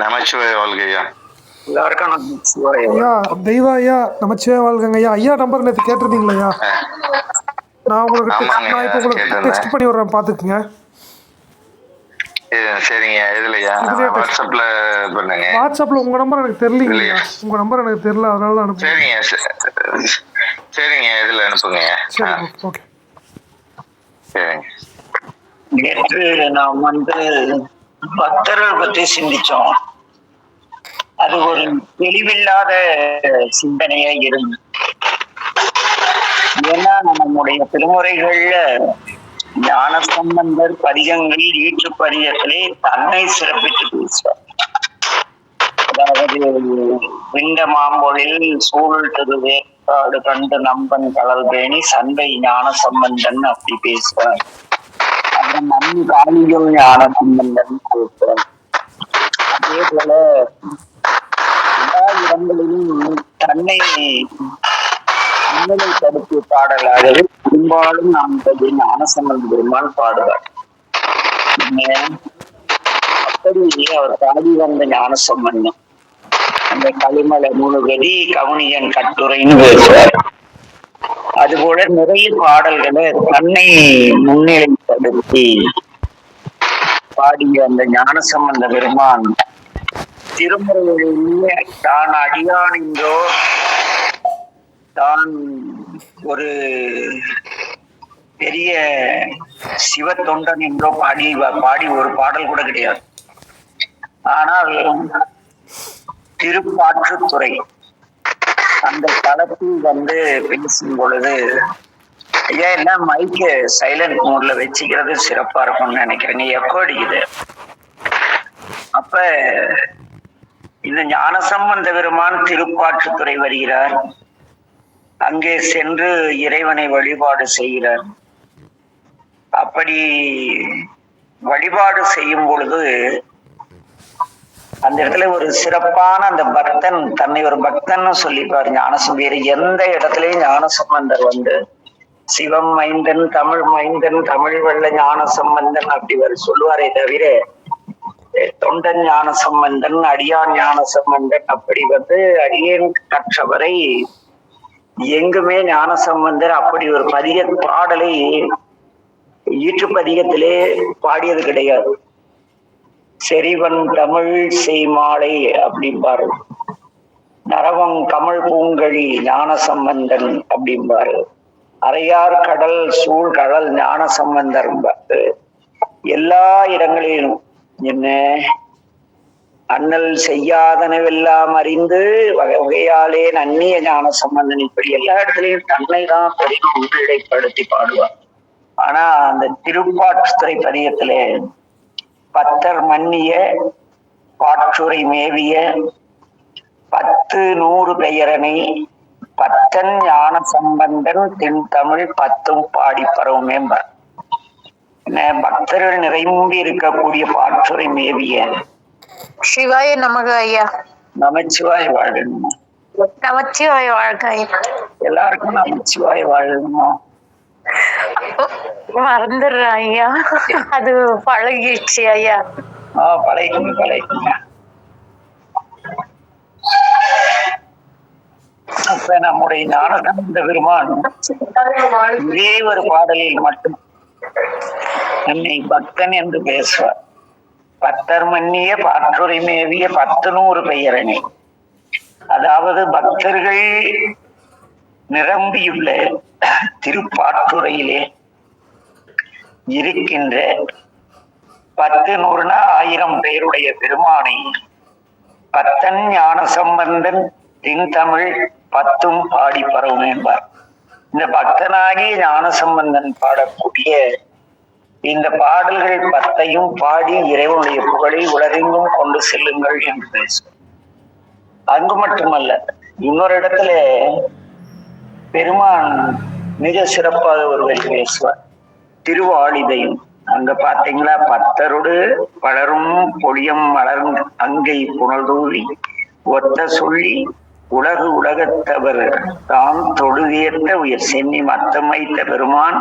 நமச்சிவாய வாழ்கையா. எல்லாருக்கும் நமச்சிவாய. ஐயா தெய்வ ஐயா நமச்சிவாய வாழ்கங்க ஐயா. ஐயா நம்பர் நேற்று கேட்டிருந்தீங்களா? நான் உங்களுக்கு நான் இப்போ உங்களுக்கு டெக்ஸ்ட் பண்ணி விட்றேன், பார்த்துக்குங்க. சரிங்க. இதுலையா வாட்ஸ்அப்ல பண்ணுங்க. வாட்ஸ்அப்பில் உங்கள் நம்பர் எனக்கு தெரியலீங்க. உங்கள் நம்பர் எனக்கு தெரியல, அதனால தான் அனுப்புங்க. சரிங்க சரிங்க, இதில் அனுப்புங்க. சரி, ஓகே. சரிங்க. நேற்று நாம் பக்தர்கள் பற்றி சிந்திச்சோம். அது ஒரு தெளிவில்லாத சிந்தனையா இருந்து, ஏன்னா நம்முடைய திருமுறைகள்ல ஞான சம்பந்தர் பதிகங்கள் ஈற்று பதிகத்திலே தன்னை சிறப்பித்து பேசுவார். அதாவது விண்ட மாம்பொழில் சூழ் திருவேற்காடு கண்டு நம்பன் கடல் பேணி சந்தை ஞான சம்பந்தன் அப்படி பேசுவார். அப்புறம் நம் காலிகள் ஞான சம்பந்தன் பேசுவார். அதே போல எல்லா இடங்களிலும் தன்னை முன்னிலைப்படுத்திய பாடலாகவே பெரும்பாலும் நாம் ஞானசம்பந்த பெருமான் பாடுவார். அப்படி அவர் பாடி வந்த ஞானசம்பந்தம் அந்த களிமலை முழுகதி கவுனியன் கட்டுரைன்னு பேசுவார். அதுபோல நிறைய பாடல்களை தன்னை முன்னிலைப்படுத்தி பாடிய அந்த ஞானசம்பந்த பெருமான் திருமுறைகளிலே தான் அடியான் என்றோ தான் ஒரு பெரிய சிவ தொண்டன் என்றோ பாடி ஒரு பாடல் கூட கிடையாது. ஆனால் திருப்பாற்றுத்துறை அந்த தளத்தில் பேசும் பொழுது, ஐயா என்ன மைக்க சைலண்ட் மோட்ல வச்சுக்கிறது சிறப்பா இருக்கும்னு நினைக்கிறேன். நீ எக்கோ அடிக்குது. அப்ப இந்த ஞானசம்பந்த பெருமான் திருப்பாற்றுத்துறை வருகிறார். அங்கே சென்று இறைவனை வழிபாடு செய்கிறார். அப்படி வழிபாடு செய்யும் பொழுது அந்த இடத்துல ஒரு சிறப்பான அந்த பக்தன் தன்னை ஒரு பக்தன்னு சொல்லிப்பார். ஞானசம்பந்தர் எந்த இடத்துலயும் ஞானசம்பந்தர் சிவம் மைந்தன் தமிழ் மைந்தன் தமிழ் வெள்ள ஞானசம்பந்தன் அப்படி சொல்லுவாரே தவிர தொண்டன் ஞான சம்பந்தன் அடியான் ஞான சம்பந்தன் அப்படி அடியேன் கற்றவரை எங்குமே ஞான சம்பந்தர் அப்படி ஒரு பதிக பாடலை ஈற்று பதிகத்திலே பாடியது கிடையாது. செறிவன் தமிழ் செய்மாலை அப்படிம்பாரு, நரவம் கமல் பூங்கழி ஞான சம்பந்தன் அப்படிம்பாரு, அரையார் கடல் சூழ் கடல் ஞான சம்பந்தர். எல்லா இடங்களிலும் என்ன அண்ணல் செய்யாதனவெல்லாம் அறிந்து வகையாலே நன்னிய ஞான சம்பந்தன் இப்படி எல்லா இடத்துலையும் தன்னை தான் பெரிய முன்னிலைப்படுத்தி பாடுவார். ஆனா அந்த திருப்பாற்றுத்துறை பதிகத்திலே பத்தர் மன்னிய பாற்றுரை மேவிய 10 100 பெயரனை பத்தன் ஞான சம்பந்தன் தென் தமிழ் 10 பாடி பரவும் மேம்பார். பக்தர்கள் நிறைந்து இருக்கக்கூடிய பாற்றுரை மேவிய சிவாய நமக ஐயா. நமச்சிவாய வாழணும். நமச்சிவாய வாழ்க ஐயா. எல்லாருக்கும் நமச்சிவாய வாழணுமா? மறந்துடுறேன் ஐயா, அது பழகிடுச்சு ஐயா. பழகிக்குங்க. அப்ப நம்முடைய ஞானசம்பந்த பெருமான் ஒரே ஒரு பாடலில் மட்டும் என்னை பக்தன் என்று பேசுவார். பத்தர் மன்னிய பாற்றுரை மேவிய 10 100 பெயரணி. அதாவது பக்தர்கள் நிரம்பியுள்ள திருப்பாற்றுறையிலே இருக்கின்ற 10 100 1000 பேருடைய பெருமானை பத்தன் ஞான சம்பந்தன் தென் தமிழ் 10 பாடி பரவும் என்பார். இந்த பக்தனாகிய ஞான சம்பந்தன் பாடக்கூடிய இந்த பாடல்கள் 10ஐயும் பாடி இறைவனுடைய புகழை உலகெங்கும் கொண்டு செல்லுங்கள் என்று பேசும். அங்கு மட்டுமல்ல, இன்னொரு இடத்துல பெருமான் மிக சிறப்பாக ஒருவர் பேசுவார். திருவாளிதையும் அங்க பாத்தீங்களா, பத்தரோடு பலரும் பொழியம் மலரும் அங்கை புனல்தூவி ஒத்த சொல்லி உலகு உலகத்தவர் தாம் தொழுதியற்ற உயர் சென்னி மத்தம் வைத்த பெருமான்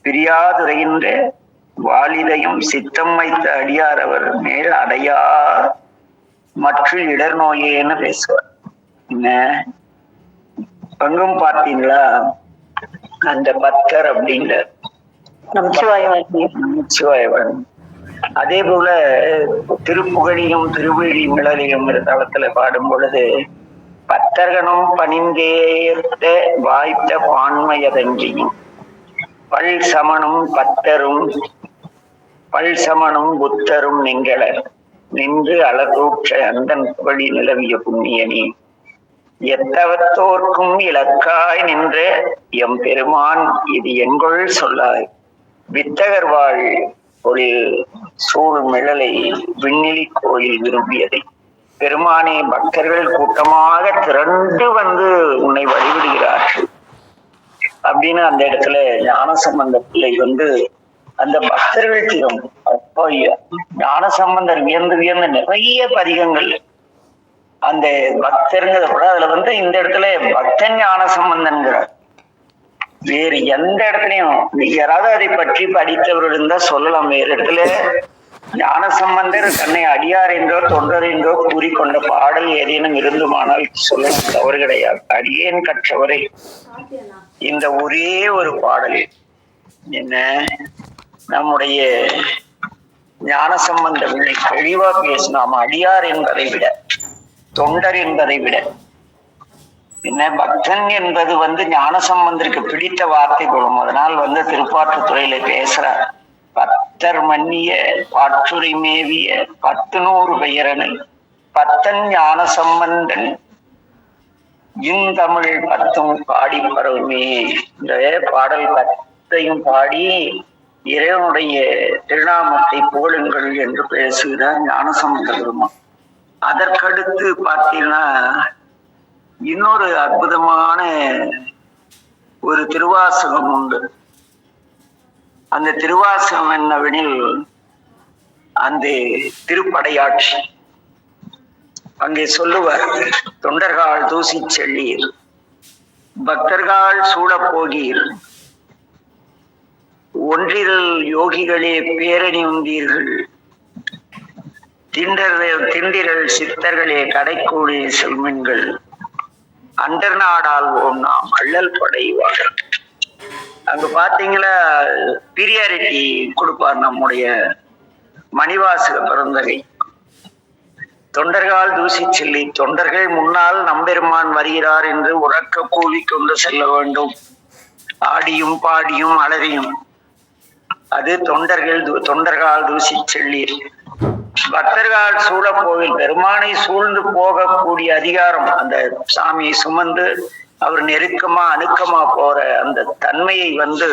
பிரியாதுரைகின்ற வாலிதையும் சித்தம் வைத்த அடியார் அவர் மேல் அடையார் மற்ற இடர் நோயேன்னு பேசுவார். என்ன பங்கும் பார்த்தீங்களா அந்த பக்தர் அப்படிங்கிற நமச்சிவாயவன். அதே போல திருப்புகழியும் திருவிழி மிளலியும் தளத்துல பாடும் பொழுது பத்தர்களும் பணிந்தேத்த வாய்த்த பான்மையதன்றியும் பல் சமனும் பத்தரும் பல் சமனும் புத்தரும் நிங்களர் நின்று அலகூற்ற அந்தன் புகழி நிலவிய புண்ணியனி எத்தவத்தோர்க்கும் இலக்காய் நின்ற எம் பெருமான் இது எங்கொள் சொல்லாய் வித்தகர் வாழ் பொழில் சூழ் மிழலை விண்ணிலி கோயில் விரும்பியதை பெருமானே பக்தர்கள் கூட்டமாக திரண்டு வந்து உன்னை வழிபடுகிறார்கள் அப்படின்னு அந்த இடத்துல ஞானசம்பந்த பிள்ளை வந்து அந்த பக்தர்கள் தீரும். அப்போ ஞானசம்பந்தர் வியந்து வியந்து நிறைய பதிகங்கள் அந்த பக்தருங்கிறத கூட அதுல வந்து இந்த இடத்துல பக்தன் ஞானசம்பந்தன்கிறார். வேறு எந்த இடத்துலயும் யாராவது அதை பற்றி படித்தவர்கள் இருந்தா சொல்லலாம். வேறு இடத்துல ஞானசம்பந்தர் தன்னை அடியார் என்றோ தொண்டர் என்றோ கூறிக்கொண்ட பாடல் ஏதேனும் இருந்துமானால் சொல்ல தவறு கிடையாது. அடியேன் கற்றவரை இந்த ஒரே ஒரு பாடலில் என்ன நம்முடைய ஞானசம்பந்த பிள்ளை தெளிவா பேசினாம அடியார் என்பதை விட தொண்டர் என்பதை விட என்ன பக்தன் என்பது வந்து ஞானசம்பந்தருக்கு பிடித்த வார்த்தை கொள்ளும். அதனால் வந்து திருப்பாற்றுத்துறையில பேசுறார். பத்தர் மன்னிய பாற்றுரை மேவிய 10 பெயரனை பத்தன் ஞானசம்பந்தன் இந்தமிழ் 10 பாடி பரவுமே. இந்த பாடல் 10ஐயும் பாடி இறைவனுடைய திருநாமத்தை புகழுங்கள் என்று பேசுகிறார் ஞானசம்பந்த பெருமான். அதற்கடுத்து பார்த்தீங்கன்னா இன்னொரு அற்புதமான ஒரு திருவாசகம் உண்டு. அந்த திருவாசகம் என்னவெனில் அந்த திருப்படையாட்சி. அங்கே சொல்லுவார், தொண்டர்கள் தூசி செல்லீர் பக்தர்கள் சூழ போகீர் ஒன்றில் யோகிகளே பேரணி உந்தீர்கள் திண்டிரல் சித்தர்களே கடைக்கூடி செல்மின்கள் அண்டர் நாடாள்வோம் நாம் அள்ளல் படைவார். அங்க பாத்தீங்களா பீரியாரிட்டி கொடுப்பார் நம்முடைய மணிவாசக பெருந்தகை. தொண்டர்கள் தூசி செல்லி தொண்டர்கள் முன்னால் நம்பெருமான் வருகிறார் என்று உறக்க கூவி கொண்டு செல்ல வேண்டும். ஆடியும் பாடியும் அலறியும் அது தொண்டர்கள் தூசி செல்லீர் பக்தர்கள் சூழ போவில் பெருமானை சூழ்ந்து போகக்கூடிய அதிகாரம் அந்த சாமியை சுமந்து அவர் நெருக்கமா அணுக்கமா போற அந்த தன்மையை வந்து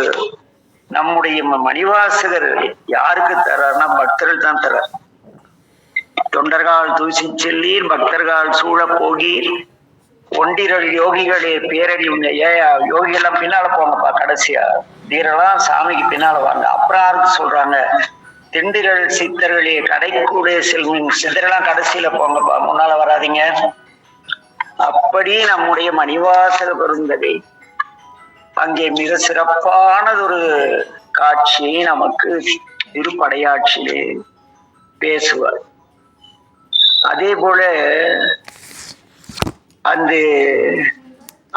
நம்முடைய மணிவாசகர் யாருக்கு தர்றாருன்னா பக்தர்கள் தான் தர்றார். தொண்டர்கள் தூசி செல்லீர் பக்தர்கள் சூழ போகீர் ஒன்றிரல் யோகிகளே பேரடி யோகிகள்லாம் பின்னால போங்கப்பா. கடைசியா தீரெல்லாம் சாமிக்கு பின்னால வாங்க. அப்புறம் யாருக்கு சொல்றாங்க, திண்டிரல் சித்தர்களே கடைக்கூட செல்வின் சித்தரெல்லாம் கடைசியில போங்கப்பா, முன்னால வராதிங்க. அப்படி நம்முடைய மணிவாசக பெருந்தகை அங்கே மிக சிறப்பானதொரு காட்சியை நமக்கு திருப்படையாட்சியிலே பேசுவார். அதே போல அந்த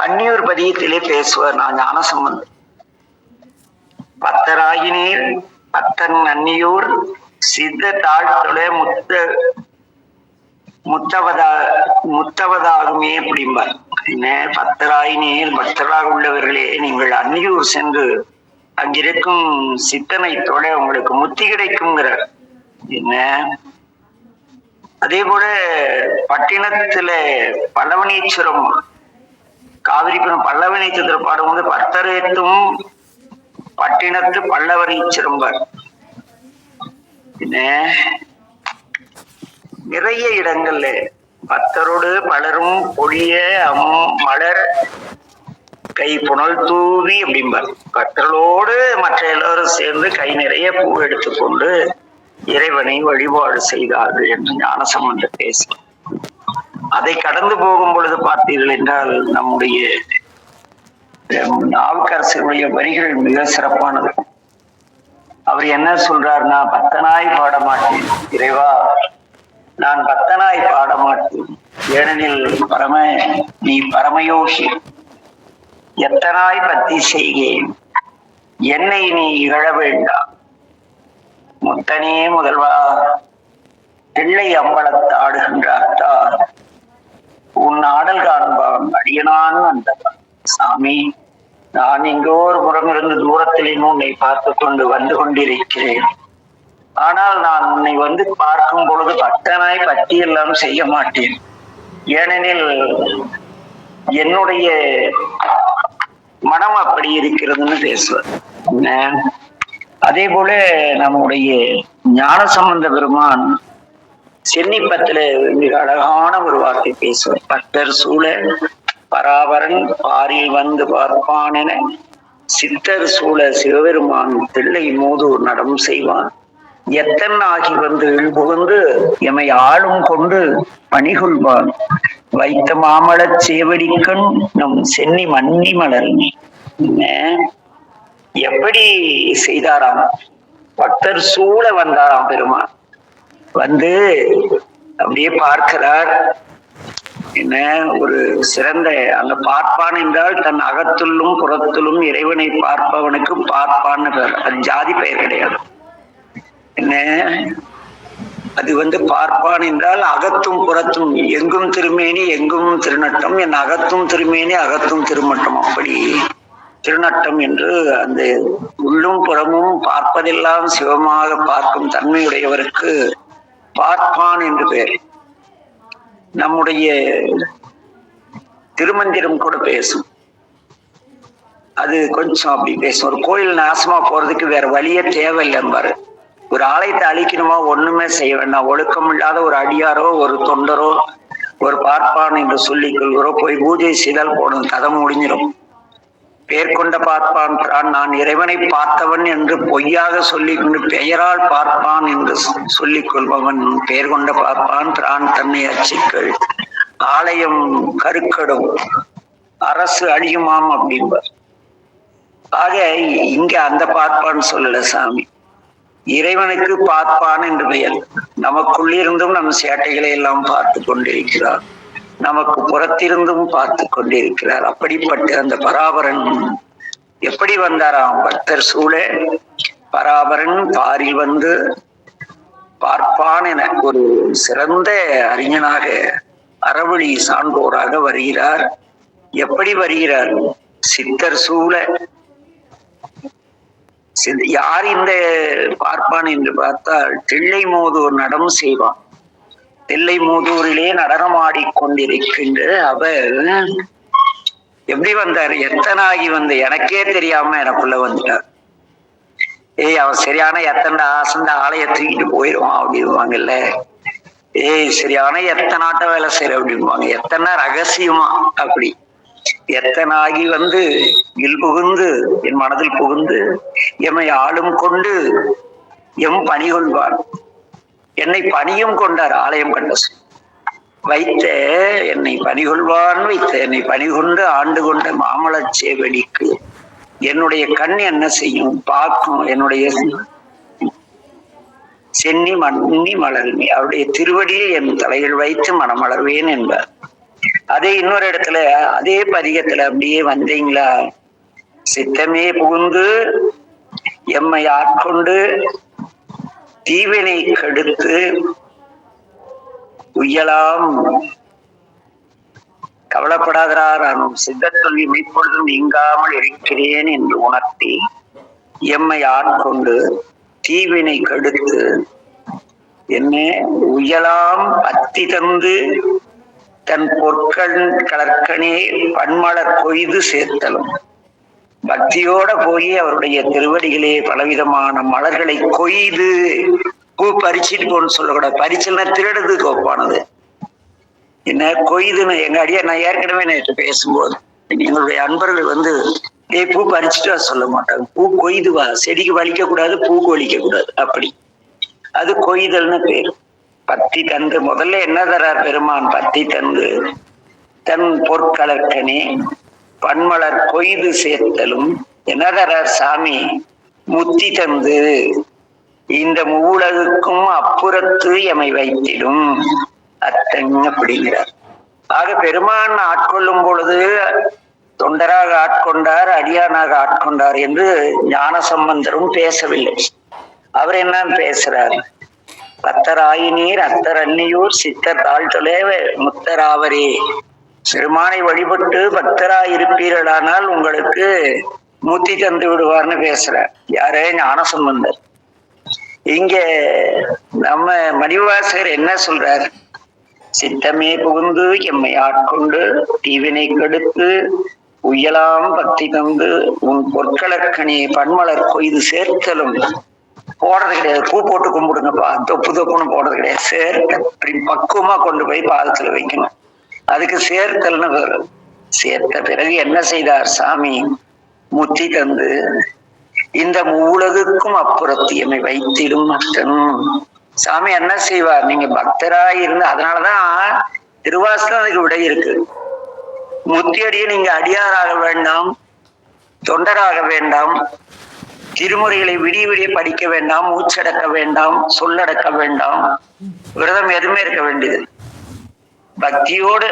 அந்நியூர் பதியத்திலே பேசுவார். நான் ஞானசம்பந்தர் பத்தராகினீர் பத்தன் அந்நியூர் சித்த தாழ்த்தொலை முத்தவதாகுமே அப்படிம்பார். என்ன பத்தராயினீர் பக்தராக உள்ளவர்களே நீங்கள் அந்நியூர் சென்று அங்கிருக்கும் சித்தனை தொட உங்களுக்கு முத்தி கிடைக்குங்கிறார். என்ன அதே போல பட்டினத்துல பல்லவனீஸ்வரம் காவிரி பல்லவனீஸ்வரர் பாடும்போது பத்தரேத்தும் பட்டினத்து பல்லவனீஸ்வரம்பார். என்ன நிறைய இடங்கள்ல பத்தரோடு பலரும் பொழிய மலர் கை புனல் தூவி அப்படிம்பார். பத்தரோடு மற்ற எல்லோரும் சேர்ந்து கை நிறைய பூ எடுத்துக்கொண்டு இறைவனை வழிபாடு செய்தார்கள் என்று ஞானசம்பந்தர் பேச. அதை கடந்து போகும் பொழுது பார்த்தீர்கள் என்றால் நம்முடைய நாவுக்கரசருடைய வரிகள் மிக சிறப்பானது. அவர் என்ன சொல்றாருன்னா, பத்தனாய் பாட மாட்டேன் இறைவா நான் பக்தனாய் பாட மாட்டேன். ஏனெனில் நீ பரமயோகி. எத்தனாய் பக்தி செய்கேன், என்னை நீ இகழ வேண்டாம். முத்தனே முதல்வா, பிள்ளை அம்பலத்து ஆடுகின்றார். உன் ஆடல் காண்பான் அடியனான் வந்தவன். சாமி, நான் எங்கோ ஒரு புறமிருந்து தூரத்தில் உன்னை பார்த்து கொண்டு வந்து கொண்டிருக்கிறேன். ஆனால் நான் உன்னை வந்து பார்க்கும் பொழுது பக்தனாய் பக்தியெல்லாம் செய்ய மாட்டேன். ஏனெனில் என்னுடைய மனம் அப்படி இருக்கிறதுன்னு பேசுவார். அதே போல நம்முடைய ஞானசம்பந்த பெருமான் சென்னிப்பத்துல மிக அழகான ஒரு வார்த்தை பேசுவார். பக்தர் சூழ பராபரன் பாரில் வந்து பார்ப்பான் என சித்தர் சூழ சிவபெருமான் தில்லை மூதூர் நடம் செய்வான். எத்தன் ஆகி வந்து இழ்புகுந்து எமை ஆளும் கொண்டு பணிகொள்வான். வைத்த மாமலச் சேவடிக்கண் நம் சென்னி மன்னி மலர்னி. எப்படி செய்தாராம்? பக்தர் சூழ வந்தாராம் பெருமான். வந்து அப்படியே பார்க்கிறார். என்ன ஒரு சிறந்த அந்த பார்ப்பான் என்றால் தன் அகத்துள்ளும் புறத்துள்ளும் இறைவனை பார்ப்பவனுக்கு பார்ப்பான்னு பேர். அது ஜாதி பெயர் கிடையாது. என்ன அது பார்ப்பான் என்றால் அகத்தும் புறத்தும் எங்கும் திருமேனி எங்கும் திருநட்டம், என் அகத்தும் திருமேனி அகத்தும் திருமட்டம். அப்படி திருநட்டம் என்று அந்த உள்ளும் புறமும் பார்ப்பதெல்லாம் சிவமாக பார்க்கும் தன்மையுடையவருக்கு பார்ப்பான் என்று பெயர். நம்முடைய திருமந்திரம் கூட பேசும். அது கொஞ்சம் அப்படி பேசும். ஒரு கோயில் நாசமா போறதுக்கு வேற வழியே தேவையில்லைம்பாரு. ஒரு ஆலயத்தை அழிக்கணுமா, ஒண்ணுமே செய்ய வேண்டாம். ஒழுக்கம் இல்லாத ஒரு அடியாரோ ஒரு தொண்டரோ ஒரு பார்ப்பான் என்று சொல்லிக் கொள்கிறோ போய் பூஜை செய்தால் போடும், கதை முடிஞ்சிடும். பெயர் கொண்ட பார்ப்பான் பிரான், நான் இறைவனை பார்த்தவன் என்று பொய்யாக சொல்லி கொண்டு பெயரால் பார்ப்பான் என்று சொல்லிக் கொள்பவன் பெயர் கொண்ட பார்ப்பான் பிரான் தன்னை அச்சிக்கள். ஆலயம் கருக்கடும், அரசு அழியுமாம் அப்படின்பார். ஆக இங்க அந்த பார்ப்பான் சொல்லல சாமி, இறைவனுக்கு பார்ப்பான் என்று பெயர். நமக்குள்ளிருந்தும் நம் சேட்டைகளை எல்லாம் பார்த்து கொண்டிருக்கிறார், நமக்கு புறத்திருந்தும் பார்த்து கொண்டிருக்கிறார். அப்படிப்பட்ட அந்த பராபரன் எப்படி வந்தாராம்? பக்தர் சூழ பராபரன் பாரில் வந்து பார்ப்பான் என ஒரு சிறந்த அறிஞனாக அறவழி சான்றோராக வருகிறார். எப்படி வருகிறார்? சித்தர் சூழ. யார் இந்த பார்ப்பான் என்று பார்த்தால் தில்லை மூதூர் நடம் செய்வான். தில்லை மூதூரிலே நடனமாடி கொண்டிருக்கின்ற அவர் எப்படி வந்தார்? எத்தனாகி வந்து எனக்கே தெரியாம எனக்குள்ள வந்துட்டார். அவன் சரியான எத்தனை ஆசந்த ஆலய தூக்கிட்டு போயிடுவான் அப்படின்வாங்கல்ல. சரியான எத்தனாட்ட வேலை செய்யற அப்படின்வாங்க. எத்தனை ரகசியமா அப்படி எத்தனாகி வந்து புகுந்து என் மனதில் புகுந்து எம்மை ஆளும் கொண்டு எம் பணி கொள்வான். என்னை பணியும் கொண்டார். ஆலயம் கண்ட வைத்த என்னை பணிகொள்வான், வைத்த என்னை பணிகொண்டு ஆண்டு கொண்ட மாமலச் சேவடிக்கு என்னுடைய கண் என்ன செய்யும்? பார்க்கும். என்னுடைய சென்னி மன்னி மலர்மி, அவருடைய திருவடியில் என் தலையில் வைத்து மனமலர்வேன் என்பார். அதே இன்னொரு இடத்துல அதே பதிகத்துல அப்படியே வந்தீங்களா, சித்தமே புகுந்து எம்மை ஆட்கொண்டு தீவினை கெடுத்து உய்யலாம். கவலைப்படாதார், நான் சித்தத்தொல்வி மீட்பொழுதும் நீங்காமல் இருக்கிறேன் என்று உணர்த்தி எம்மை ஆட்கொண்டு தீவினை கெடுத்து என்ன உய்யலாம் அத்தி தந்து தன் பொற்கள் கலர்கனே பன்மலர் கொய்து சேர்த்தலும். பக்தியோட போய் அவருடைய திருவடிகளே பலவிதமான மலர்களை கொய்து, பூ பறிச்சிட்டு போன்னு சொல்லக்கூடாது. பறிச்சுன்னா திருடுறதுக்கு ஒப்பானது. என்ன கொய்துன்னு எங்க அடியா நான் ஏற்கனவே நேற்று பேசும்போது எங்களுடைய அன்பர்கள் பூ பறிச்சுட்டு சொல்ல மாட்டாங்க. பூ கொய்துவா, செடிக்கு வலிக்க கூடாது, பூக்கு வலிக்க கூடாது. அப்படி அது கொய்தல்னு பேரு. பத்தி தந்து முதல்ல என்ன தரார் பெருமான்? பத்தி தந்து தன் பொற்கலர்கனே பன்மலர் கொய்து சேர்த்தலும். என்ன தரார் சாமி? முத்தி தந்து இந்த மூலகுக்கும் அப்புறத்து எமை வைத்திடும் அத்தன் அப்படிங்கிறார். ஆக பெருமான் ஆட்கொள்ளும் பொழுது தொண்டராக ஆட்கொண்டார், அடியானாக ஆட்கொண்டார் என்று ஞானசம்பந்தரும் பேசவில்லை. அவர் என்ன பேசுறார்? பத்தராயினீர் அத்தர் அன்னியூர் சித்தர் தாழ்த்தொலே முத்தராவரே. பெருமானை வழிபட்டு பக்தராய் இருப்பீர்களானால் உங்களுக்கு முத்தி தந்து விடுவார்னு பேசுறார். யாரே? ஞானசம்பந்தர். இங்க நம்ம மணிவாசகர் என்ன சொல்றார்? சித்தமே புகுந்து எம்மை ஆட்கொண்டு தீவினை கெடுத்து உயலாம் பக்தி தந்து உன் பொற்களற்கனி பன்மலர் கொய்து சேர்த்தலும். போடுறது கிடையாது, பூ போட்டு கும்பிடுங்கப்பா, தொப்பு தொப்புன்னு போடுறது கிடையாது. சேர்த்த பக்குவமா கொண்டு போய் பாதத்துல வைக்கணும். அதுக்கு சேர்த்தல்னு வரும். சேர்த்த பிறகு என்ன செய்தார் சாமி? முத்தி தந்து இந்த மூலகுக்கும் அப்புறத்தியமை வைத்திடும் சாமி என்ன செய்வார்? நீங்க பக்தராய் இருந்து, அதனாலதான் திருவாசகம் அதுக்கு விடை இருக்கு. முத்தியடிய நீங்க அடியாராக வேண்டாம், தொண்டராக வேண்டாம், திருமுறைகளை விடிய விடிய படிக்க வேண்டாம், மூச்சடக்க வேண்டாம், சொல்லடக்க வேண்டாம், விரதம் எதுவுமே இருக்க வேண்டியது. பக்தியோடு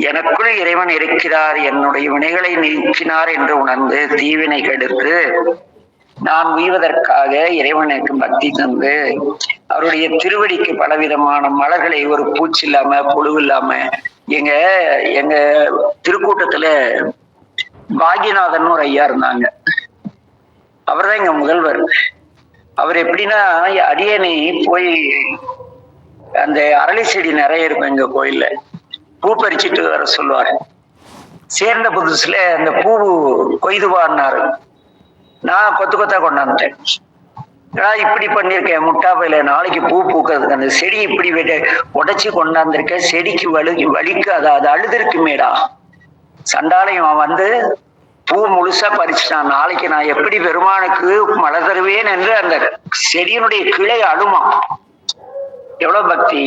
எனக்குள் இறைவன் இருக்கிறார், என்னுடைய வினைகளை நீக்கினார் என்று உணர்ந்து தீவினை கெடுத்து நான் உய்வதற்காக இறைவனுக்கு பக்தி தந்து அவருடைய திருவடிக்கு பலவிதமான மலர்களை, ஒரு பூச்சி இல்லாம புழு இல்லாம. எங்க எங்க திருக்கூட்டத்துல பாக்யநாதன் ஒரு ஐயா இருந்தாங்க. அவர்தான் எங்க முதல்வர். அவர் எப்படின்னா, அடியனை போய் அந்த அரளி செடி நிறைய இருக்கும் எங்க கோயில்ல, பூ பறிச்சுட்டு வர சொல்லுவாரு. சேர்ந்த புதுசுல அந்த பூ கொய்துவான்னாரு. நான் கொத்து கொத்தா கொண்டாந்துட்டேன். நான் இப்படி பண்ணிருக்கேன் முட்டாப்பையில, நாளைக்கு பூ பூக்கிறதுக்கு அந்த செடி இப்படி உடைச்சு கொண்டாந்துருக்கேன், செடிக்கு வலிக்கு அது அழுதுருக்குமேடா. சண்டாலயம் வந்து பூ முழுசா பறிச்சுட்டான், நாளைக்கு நான் எப்படி பெருமானுக்கு மலர் தருவேன் என்று அந்த செடியினுடைய கிளை அழுமா. எவ்வளவு பக்தி!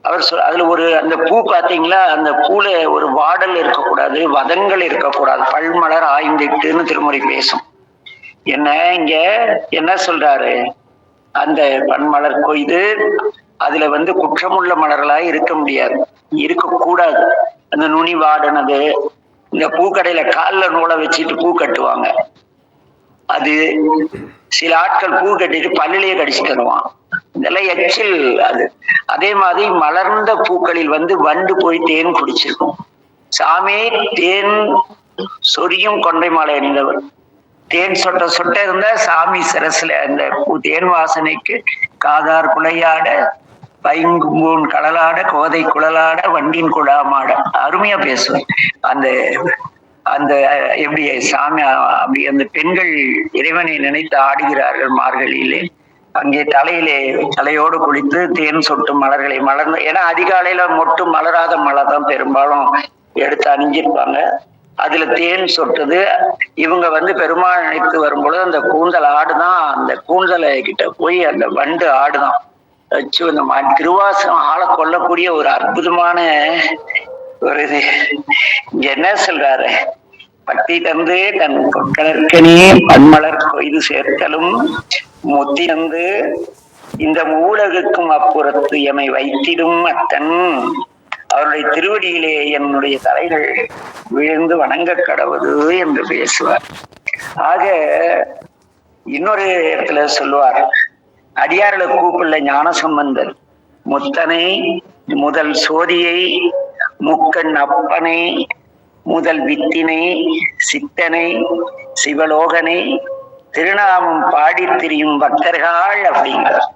அவர் அதுல ஒரு அந்த பூ பாத்தீங்களா, அந்த பூல ஒரு வாடல் இருக்கக்கூடாது, வதங்கள் இருக்கக்கூடாது, பல்மலர் ஆய்ந்துட்டுன்னு திருமுறை பேசும். என்ன இங்க என்ன சொல்றாரு? அந்த பன்மலர் கொய்து அதுல வந்து குற்றமுள்ள மலர்களாய் இருக்க முடியாது, இருக்கக்கூடாது. அந்த நுனி வாடினது, இந்த பூக்கடையில காலில் நூலை வச்சுட்டு பூ கட்டுவாங்க, அது சில ஆட்கள் பூ கட்டிட்டு பல்லிலேயே கடிச்சு தருவான். இதெல்லாம் எச்சில். அது அதே மாதிரி மலர்ந்த பூக்களில் வந்து வண்டு போய் தேன் குடிச்சிருக்கும். சாமி தேன் சொரியும் கொண்டை மாலை அணிந்தவர். தேன் சொட்ட சொட்ட இருந்தா சாமி சிரசுல அந்த தேன் வாசனைக்கு காதார் குலையாட, பைங்கூன் கடலாட, கோதை குழலாட, வண்டின் குழாமாட. அருமையா பேசுவேன். அந்த அந்த எப்படி சாமி அப்படி அந்த பெண்கள் இறைவனை நினைத்து ஆடுகிறார்கள் மார்கழியிலே. அங்கே தலையோடு குளித்து தேன் சொட்டு மலர்களை மலர்ந்து, ஏன்னா அதிகாலையில மொட்டு மலராத மலர் தான் பெரும்பாலும் எடுத்து அணிஞ்சிருப்பாங்க. அதுல தேன் சொட்டுது. இவங்க வந்து பெருமாள் நினைத்து வரும்பொழுது அந்த கூந்தல் ஆடுதான், அந்த கூந்தலை கிட்ட போய் அந்த வண்டு ஆடுதான் வச்சு அந்த திருவாசகம் ஆளை கொள்ளக்கூடிய ஒரு அற்புதமான ஒரு இது. இங்க என்ன சொல்றாரு? பக்தி தந்து தன் கொட்கணற்கனே பன்மலர் கொய்து சேர்த்தலும் முத்தி தந்து இந்த மூலகுக்கும் அப்புறத்து எமை வைத்திடும் அத்தன். அவருடைய திருவடியிலே என்னுடைய தலைகள் விழுந்து வணங்க கடவுது என்று பேசுவார். ஆக இன்னொரு இடத்துல சொல்லுவார், அடியார்களை கூப்பிடல ஞானசம்பந்தர். முத்தனை முதல் சோதியை, முக்கண் அப்பனை முதல் வித்தினை, சித்தனை சிவலோகனை திருநாமம் பாடி திரியும் பக்தர்கள் அப்படிங்கிறார்.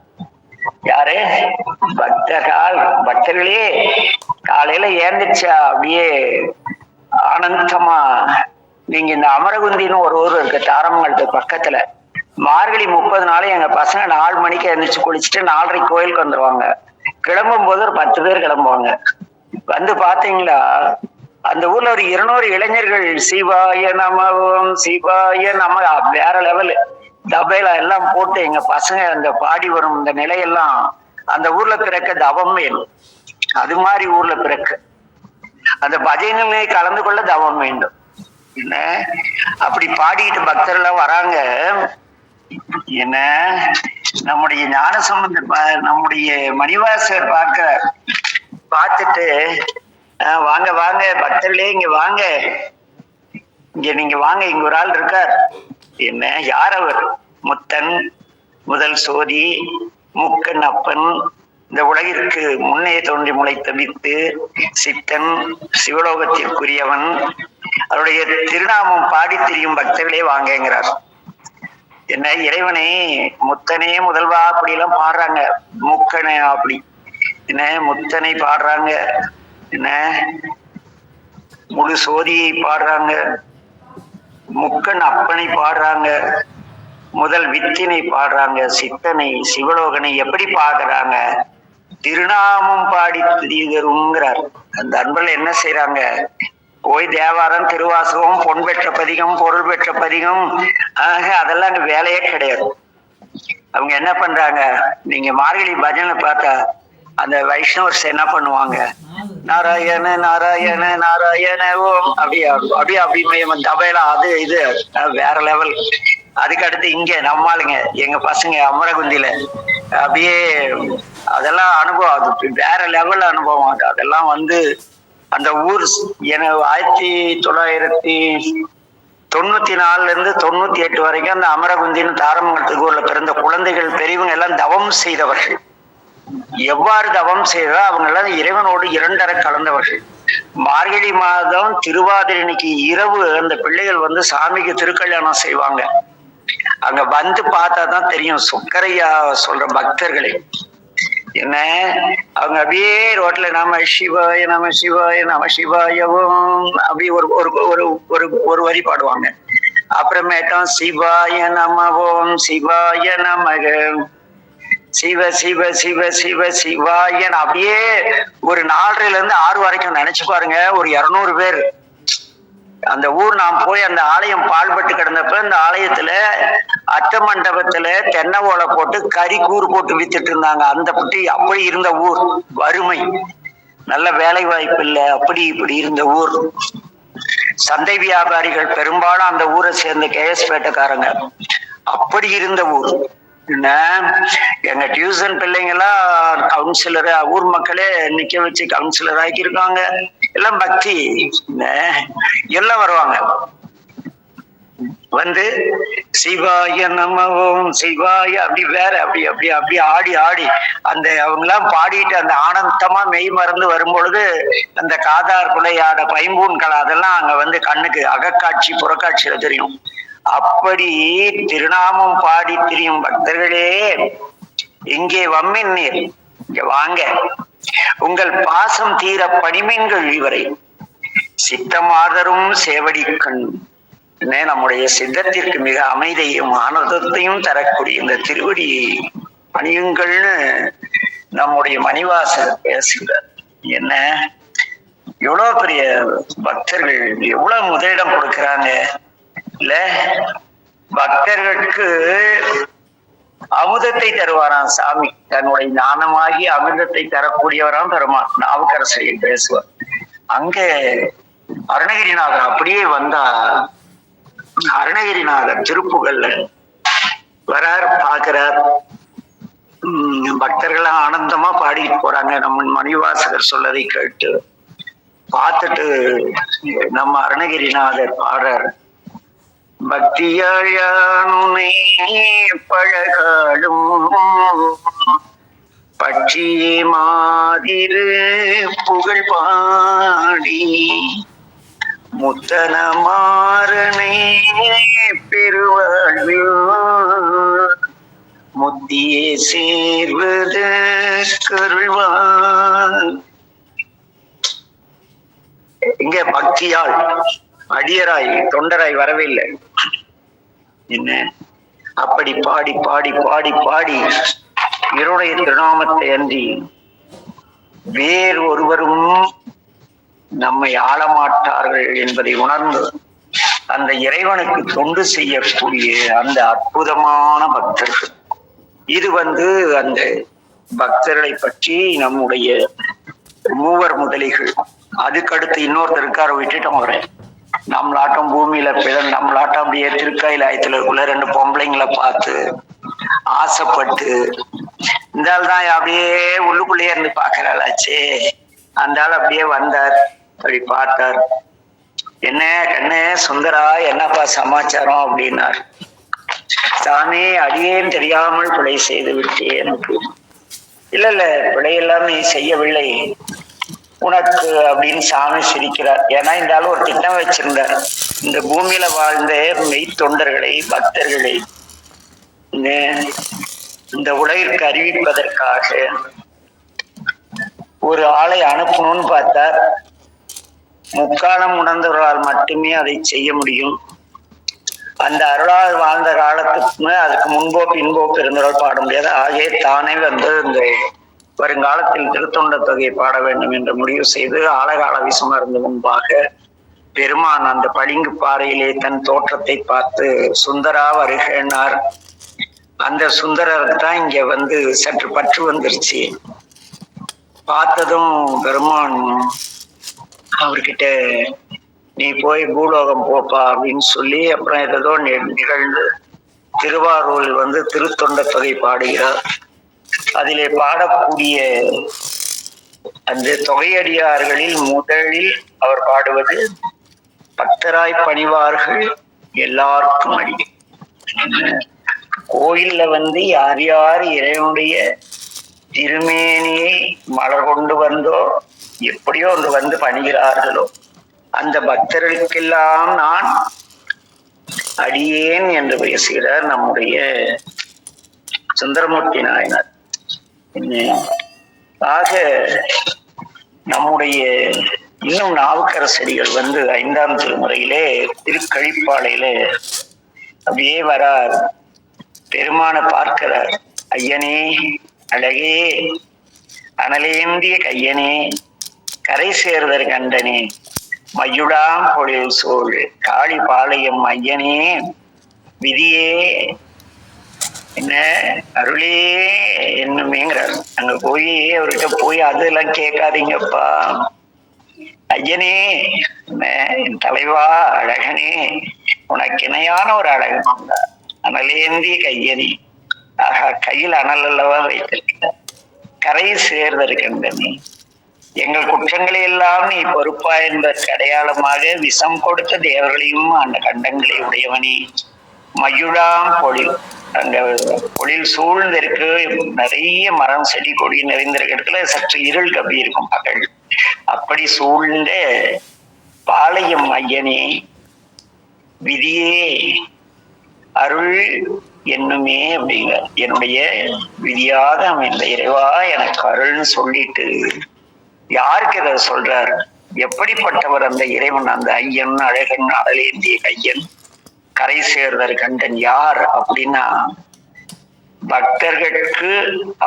யாரு? பக்தர்கள். பக்தர்களே காலையில ஏந்திரிச்சா அப்படியே ஆனந்தமா, நீங்க இந்த அமரகுந்தின்னு ஒரு ஊர் இருக்கு தாரமங்கலத்துக்கு பக்கத்துல, மார்கழி 30 நாள் எங்க பசங்க 4 மணிக்கு எழுந்திரிச்சு குளிச்சுட்டு 4:30 கோயிலுக்கு வந்துருவாங்க. கிளம்பும் போது ஒரு 10 பேர் கிளம்புவாங்க. வந்து பாத்தீங்களா அந்த ஊர்ல ஒரு 200 இளைஞர்கள் சிவாய நமவும் சிவாய நம வேற லெவலு தபையில எல்லாம் போட்டு எங்க பசங்க அந்த பாடி வரும் இந்த நிலையெல்லாம் அந்த ஊர்ல பிறக்க தவம் வேணும். அது மாதிரி ஊர்ல பிறக்க அந்த பஜனையிலே கலந்து கொள்ள தவம் வேண்டும். என்ன அப்படி பாடிட்டு பக்தர்கள் எல்லாம் வராங்க. என்ன நம்முடைய ஞானசம்பந்தர் நம்முடைய மணிவாசகர் பார்த்துட்டு வாங்க வாங்க பக்தர்களே, இங்க வாங்க, இங்க நீங்க வாங்க, இங்க ஒரு ஆள் இருக்கார். என்ன, யார் அவர்? முத்தன், முதல் சோதி, முக்கன் அப்பன், இந்த உலகிற்கு முன்னே தோன்றி முளைத்த வித்து, சித்தன், சிவலோகத்திற்குரியவன், அவருடைய திருநாமம் பாடி திரியும் பக்தர்களே வாங்கங்கிறார். என்ன, இறைவனை முத்தனே முதல்வா அப்படி எல்லாம் பாடுறாங்க, முக்கனை அப்படி என்ன முத்தனை பாடுறாங்க, என்ன முழு சோதியை பாடுறாங்க, முக்கன் அப்பனை பாடுறாங்க, முதல் வித்தினை பாடுறாங்க, சித்தனை சிவலோகனை எப்படி பாக்குறாங்க? திருநாமம் பாடி திரியுங்கிறார். அந்த அன்பர்கள் என்ன செய்யறாங்க? போய் தேவாரம், திருவாசகம், பொன் பெற்ற பதிகம், பொருள் பெற்ற பதிகம், அதெல்லாம் அங்க வேலையே கிடையாது. அவங்க என்ன பண்றாங்க? நீங்க மார்கழி பஜனை பார்த்தா அந்த வைஷ்ணவர்ஸ் என்ன பண்ணுவாங்க? நாராயண நாராயண நாராயண ஓம், அப்படியே தபையெல்லாம் அது இது வேற லெவல். அதுக்கு அடுத்து இங்க நம்மாளுங்க, எங்க பசங்க அமரகுந்தியில அப்படியே அதெல்லாம் அனுபவம், அது வேற லெவல் அனுபவம். அதெல்லாம் அந்த ஊர் 1994 98 வரைக்கும் அந்த அமரகுந்தின்னு தாரமங்கலத்துக்கு ஊர்ல பிறந்த குழந்தைகள் பெரியவங்க எல்லாம் தவம் செய்தவர்கள். எவ்வாறு தவம் செய்தா அவங்க எல்லாம் இறைவனோடு 2 கலந்தவர்கள். மார்கழி மாதம் திருவாதிரைக்கு இரவு அந்த பிள்ளைகள் சாமிக்கு திருக்கல்யாணம் செய்வாங்க. அங்க பார்த்தாதான் தெரியும் சொக்கரையா சொல்ற பக்தர்களே. என்ன, அவங்க அப்படியே ரோட்ல நம சிவாய நம சிவாய நம சிவாயவும் அப்படி ஒரு வரி பாடுவாங்க. அப்புறமேட்டும் சிவாய நமவோம் சிவாய நமக சிவ சிவ சிவ சிவ சிவாயன் அப்படியே ஒரு 4ல இருந்து 6 வரைக்கும் நினைச்சு பாருங்க. ஒரு 200 பேர் அந்த ஊர். நாம் போய் அந்த ஆலயம் பால்பட்டு கிடந்தப்ப இந்த ஆலயத்துல அட்ட மண்டபத்துல தென்னை ஓலை போட்டு கறி கூறு போட்டு வித்துட்டு இருந்தாங்க. அந்த புட்டி அப்படி இருந்த ஊர். வறுமை, நல்ல வேலை வாய்ப்பு இல்லை, அப்படி இப்படி இருந்த ஊர். சந்தை வியாபாரிகள் பெரும்பாலும் அந்த ஊரை சேர்ந்த கேஎஸ் பேட்டைக்காரங்க. அப்படி இருந்த ஊர். என்ன, எங்க டியூஷன் பிள்ளைங்க எல்லாம் கவுன்சிலர், ஊர் மக்களே நிக்க வச்சு கவுன்சிலர் ஆக்கியிருக்காங்க. எல்லாம் பக்தி எல்லாம் வருவாங்க. சிவாய நமவோம் சிவாய அப்படி வேற அப்படி அப்படி அப்படி ஆடி ஆடி அந்த அவங்க எல்லாம் பாடிட்டு அந்த ஆனந்தமா மெய் மறந்து வரும்பொழுது அந்த காதார் குலையாட பைம்பூன்கள் அதெல்லாம் அங்க கண்ணுக்கு அகக்காட்சி புறக்காட்சியில தெரியும். அப்படி திருநாமம் பாடி திரியும் பக்தர்களே, இங்கே வம்மின் நீர், இங்க வாங்க, உங்கள் பாசம் தீர பணிமீன்கள் இவரை சித்தமாதரும் சேவடி கண். நம்முடைய சித்தத்திற்கு மிக அமைதியையும் ஆனந்தத்தையும் தரக்கூடிய இந்த திருவடியை பணியுங்கள்னு நம்முடைய மணிவாசகர் பேசுகிறார். என்ன, எவ்வளவு பெரிய பக்தர்கள், எவ்வளவு முதலிடம் கொடுக்கிறாங்க இல்ல? பக்தர்களுக்கு அமுதத்தை தருவாராம் சாமி. தன்னுடைய ஞானமாகி அமிர்தத்தை தரக்கூடியவராம் பெருமான். நாவுக்கரசர் பேசுவார். அங்க அருணகிரிநாதர் அப்படியே வந்தா, அருணகிரிநாதர் திருப்புகள்ல வரார், பாக்குறார். பக்தர்கள் ஆனந்தமா பாடிட்டு போறாங்க. நம்ம மணிவாசகர் சொல்லதை கேட்டு பார்த்துட்டு நம்ம அருணகிரிநாதர் பாடுறார். பக்தியாளுமே பழகாலும் பட்சியே மாதிரு புகழ் பாடி முத்தன மாறனை பெருவாழ்வில் முத்தியே சேர்வது கருள்வான். இங்க பக்தியால் அடியராய் தொண்டராய் வரவே இல்லை. என்ன, அப்படி பாடி பாடி பாடி பாடி இவருடைய திருநாமத்தை அன்றி வேறு ஒருவரும் நம்மை ஆளமாட்டார்கள் என்பதை உணர்ந்து அந்த இறைவனுக்கு தொண்டு செய்யக்கூடிய அந்த அற்புதமான பக்தர்கள். இது அந்த பக்தர்களை பற்றி நம்முடைய மூவர் முதலிகள். அதுக்கடுத்து இன்னொருத்தருக்கார விட்டுட்டோம். அவரை நம்மளாட்டம் பூமியில நம்மளாட்டம் அப்படியே திருக்காயிலாயத்துல இருக்குள்ள 2 பொம்பளைங்களை பார்த்து ஆசைப்பட்டு இந்த ஆள் தான் அப்படியே உள்ளுக்குள்ளேயே இருந்து பாக்குறாளாச்சே. அந்த ஆள் அப்படியே வந்தார், அப்படி பார்த்தார். என்ன கண்ணு சுந்தரா, என்னப்பா சமாச்சாரம் அப்படின்னார். சாமி, அடியேன் தெரியாமல் பிழை செய்து விட்டேன். இல்ல இல்ல, பிழையெல்லாம் நீ செய்யவில்லை உனக்கு அப்படின்னு சாமி சிரிக்கிறார். ஏன்னா இந்த ஆள் ஒரு திட்டம் வச்சிருந்தார். இந்த பூமியில வாழ்ந்த மெய் தொண்டர்களை, பக்தர்களை இந்த உலகிற்கு அறிவிப்பதற்காக ஒரு ஆளை அனுப்பணும்னு பார்த்தார். முக்காலம் உணர்ந்தவர்களால் மட்டுமே அதை செய்ய முடியும். அந்த அருளால் வாழ்ந்த காலத்துக்கு அதுக்கு முன்போ பின்போ பிறந்தவர்கள் பாட முடியாது. ஆகவே தானே வந்து இந்த வருங்காலத்தில் திருத்தொண்ட தொகையை பாட வேண்டும் என்று முடிவு செய்து ஆழகால விசுமர்ந்து முன்பாக பெருமான் அந்த பளிங்கு பாறையிலே தன் தோற்றத்தை பார்த்து சுந்தரா வருகினார். அந்த சுந்தரருக்கு தான் இங்க வந்து சற்று பற்று வந்துருச்சு. பார்த்ததும் பெருமான் அவர்கிட்ட நீ போய் பூலோகம் போப்பா அப்படின்னு சொல்லி அப்புறம் ஏதோ நிகழ்ந்து திருவாரூரில் வந்து திருத்தொண்ட தொகை பாடுகிறார். அதிலே பாடக்கூடிய அந்த தொகையடியார்களில் முதலில் அவர் பாடுவது பக்தராய் பணிவார்கள் எல்லாருக்கும் அடி. கோயில்ல வந்து யார் யார் இறைவனுடைய திருமேனியை மலர் கொண்டு வந்தோ எப்படியோ ஒன்று வந்து பணிகிறார்களோ அந்த பக்தர்களுக்கெல்லாம் நான் அடியேன் என்று பேசுகிறார் நம்முடைய சுந்தரமூர்த்தி நாயனார். ஆக நம்முடைய இன்னும் நாவுக்கரசடிகள் வந்து 5ஆம் திருமுறையிலே திருக்கழிப்பாளையிலே அப்படியே வரார். பெருமான பார்க்கிறார். ஐயனே அழகே, அனலேந்திய கையனே, கரை சேர்தர் கண்டனே, மையுடாம் பொழில் சோழ் காளி பாளையம் ஐயனே, விதியே என்ன அருளே என்னமேங்கிறார். அங்க போய் அவர்கிட்ட போய் அதெல்லாம் கேட்காதீங்கப்பா. ஐயனே, என் தலைவா, அழகனே, உனக்கு இணையான ஒரு அழகன் அனலேந்தி கையனி. ஆகா, கையில் அனல் அல்லவா வைத்திருக்கிறார். கரை சேர்தற்கண்டனே, எங்கள் குற்றங்களை எல்லாம் நீ பொறுப்பா என்பதற்கு அடையாளமாக விஷம் கொடுத்த தேவர்களையும் அந்த கண்டங்களை உடையவனே, மயுழாம் பொழில், அங்க பொழில் சூழ்ந்திருக்கு, நிறைய மரம் செடி கொடி நிறைந்திருக்க இடத்துல சற்று இருள் கப்பி இருக்கும் பகல். அப்படி சூழ்ந்த பாளையம் ஐயனே, விதியே அருள் என்னுமே அப்படிங்க. என்னுடைய விதியாக அமைந்த இறைவா எனக்கு அருள்னு சொல்லிட்டு யாருக்கு இதை சொல்றார்? எப்படிப்பட்டவர் அந்த இறைவன்? அந்த ஐயன், அழகன், அடலேந்திய கையன், கரை சேர்தர் கண்டன் யார் அப்படின்னா பக்தர்களுக்கு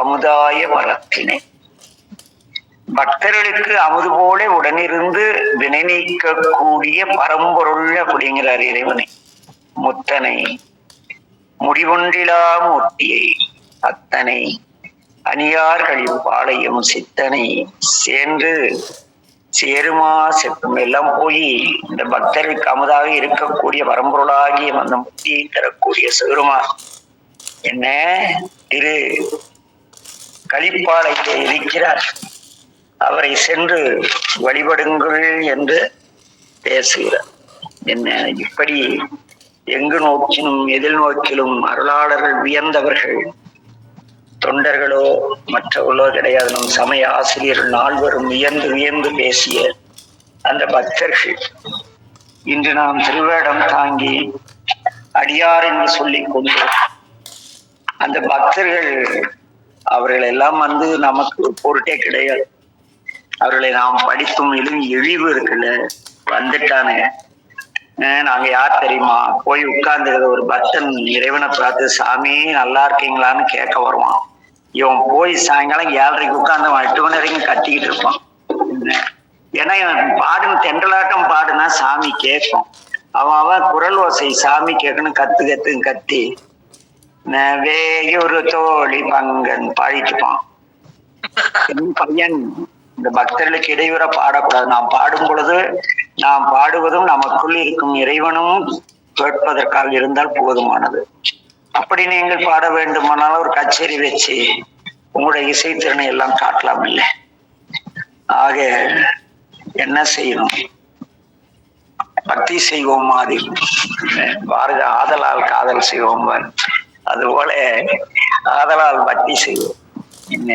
அமுதாய மரத்தினை, பக்தர்களுக்கு அமுது போல உடனிருந்து வினை நீக்கக்கூடிய பரம்பொருள் அப்படிங்கிறார் இறைவனை. முத்தனை முடிவொன்றிலா மூர்த்தியை அத்தனை அணியார்களின் பாளையம் சித்தனை சேர்ந்து சேருமா செப்பும் எல்லாம் போய் இந்த பக்தர்களுக்கு அமுதாக இருக்கக்கூடிய பரம்பொருளாகிய அந்த முக்தியை தரக்கூடிய சேருமா என்ன திரு களிப்பாளையத்தை இருக்கிறார். அவரை சென்று வழிபடுங்கள் என்று பேசுகிறார். என்ன இப்படி எங்கு நோக்கினும் எதில் நோக்கிலும் அருளாளர்கள் வியந்தவர்கள், தொண்டர்களோ மற்றவர்களோ கிடையாது. நம் சமய ஆசிரியர்கள் நால்வரும் வியந்து வியந்து பேசிய அந்த பக்தர்கள் இன்று நாம் திருவேடம் தாங்கி அடியார் என்று சொல்லிக் கொண்டு அந்த பக்தர்கள் அவர்கள் எல்லாம் வந்து நமக்கு பொருட்டே கிடையாது. அவர்களை நாம் படித்தும் இழிவு இருக்குல்ல, வந்துட்டானே. நாங்க யார் தெரியுமா? போய் உட்கார்ந்துருக்க ஒரு பக்தன் இறைவனை பார்த்து சாமி நல்லா இருக்கீங்களான்னு கேட்க வருவான். இவன் போய் சாயங்காலம் 7:30 உட்கார்ந்து 8 மணி வரைக்கும் கத்திக்கிட்டு இருப்பான். ஏன்னா இவன் பாடும் தென்றலாட்டம் பாடுனா சாமி கேட்கும். அவன் குரல் ஓசை சாமி கேட்கணும், கத்து கத்தி வேயூரு தோழி பங்கன் பாடிட்டுப்பான். பையன் இந்த பக்தர்களுக்கு இடையூற பாடக்கூடாது. நாம் பாடும் பொழுது நாம் பாடுவதும் நமக்குள் இருக்கும் இறைவனும் கேட்பதற்காக இருந்தால் போதுமானது. அப்படி நீங்கள் பாட வேண்டுமானால் ஒரு கச்சேரி வச்சு உங்களுடைய இசைத்திறனை எல்லாம் காட்டலாம் இல்லை. ஆக என்ன செய்யணும்? பக்தி செய்வோம். அது பாரத ஆதலால் காதல் செய்வோம். அதுபோல ஆதலால் பக்தி செய்வோம். என்ன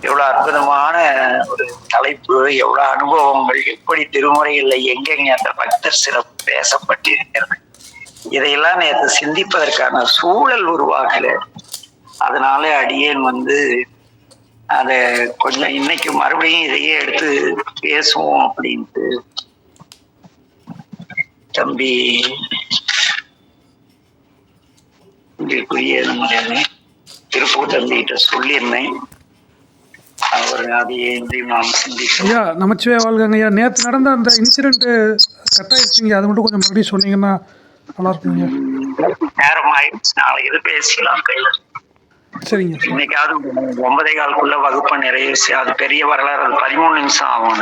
எவ்வளவு அற்புதமான ஒரு தலைப்பு, எவ்வளவு அனுபவங்கள், எப்படி திருமுறைகள்ல எங்கெங்க அந்த பக்தர் சிறப்பு பேசப்பட்டிருக்கிறது. இதையெல்லாம் நேற்று சிந்திப்பதற்கான சூழல் உருவாகல. அதனால அடியேன் அத கொஞ்சம் இன்னைக்கு மறுபடியும் இதையே எடுத்து பேசுவோம் அப்படின்ட்டு தம்பி திருப்பூர் தம்பிகிட்ட சொல்லியிருந்தேன். அவர் அதையே நாம் சிந்திச்சோம். ஐயா நமச்சிவாய வாழ்கங்க ஐயா. நேற்று நடந்த அந்த இன்சிடென்ட் கட் ஆயிடுச்சுங்க, அது மட்டும் கொஞ்சம் மறுபடியும் சொன்னீங்கன்னா நல்லா இருக்குங்க. நேரம் ஆயிடுச்சு, நாளை இது பேசலாம் கையில. சரிங்க. இன்னைக்காவது 9:15 வகுப்பை நிறைவேசி. அது பெரிய வரலாறு. அது 13 நிமிஷம் ஆகும்.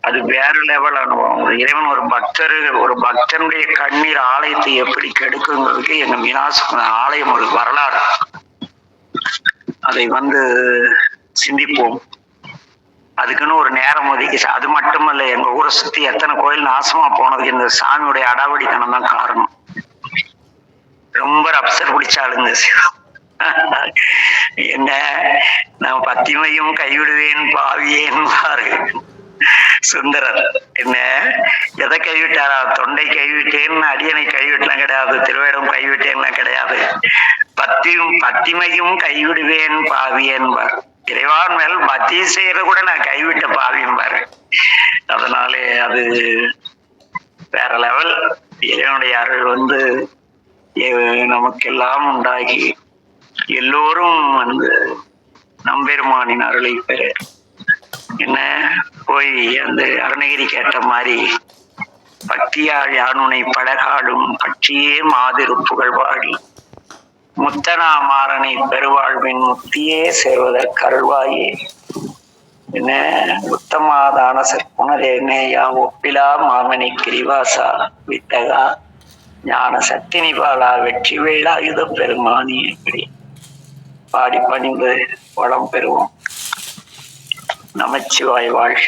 அது வேற லெவல் அனுபவம். இறைவன் ஒரு பக்தனுடைய கண்ணீர் ஆலயத்தை எப்படி கெடுக்குங்கிறதுக்கு எங்க மீனாட்சி ஆலயம் ஒரு வரலாறு. அதை சிந்திப்போம். அதுக்குன்னு ஒரு நேரம் ஒதுக்கி. அது மட்டுமல்ல, எங்க ஊரை சுத்தி எத்தனை கோயில் நாசமா போனதுக்கு இந்த சாமியுடைய அடாவடித்தனம் தான் காரணம். ரொம்ப அப்சர் பிடிச்சாளுங்க. என்ன நான் பத்திமையும் கைவிடுவேன் பாவியேன் பாரு சுந்தரர். என்ன எதை கைவிட்டாரா? தொண்டை கைவிட்டேன்னு அடியனை கைவிட்டலாம் கிடையாது, திருவேடம் கைவிட்டேன்லாம் கிடையாது. பத்திமையும் கைவிடுவேன் பாவியேன் பாரு. இறைவான் மேல் பக்தி செய்யறது கூட நான் கைவிட்ட பாவியும் பாரு. அதனாலே அது வேற லெவல். இறைவனுடைய அருள் நமக்கெல்லாம் உண்டாகி எல்லோரும் நம்பெருமானின் அருளை பெற என்ன போய் அந்த அருணகிரி கேட்ட மாதிரி பக்தியால் யானுனை படகாடும் பற்றியே மாதிரி புகழ்வாடி முத்தனா மாறனை பெருவாழ்வின் முத்தியே சேர்வதற்கு அருள்வாயே. என்ன உத்தமாதான சற்குணரேனேயா ஒப்பிலா மாமணி கிரிவாசா வித்தகா ஞான சத்தினி பாலா வெற்றி வேளாயுத பெருமானி. எப்படி பாடி பணிந்து வளம் பெறுவோம். நமச்சிவாய் வாழ்க.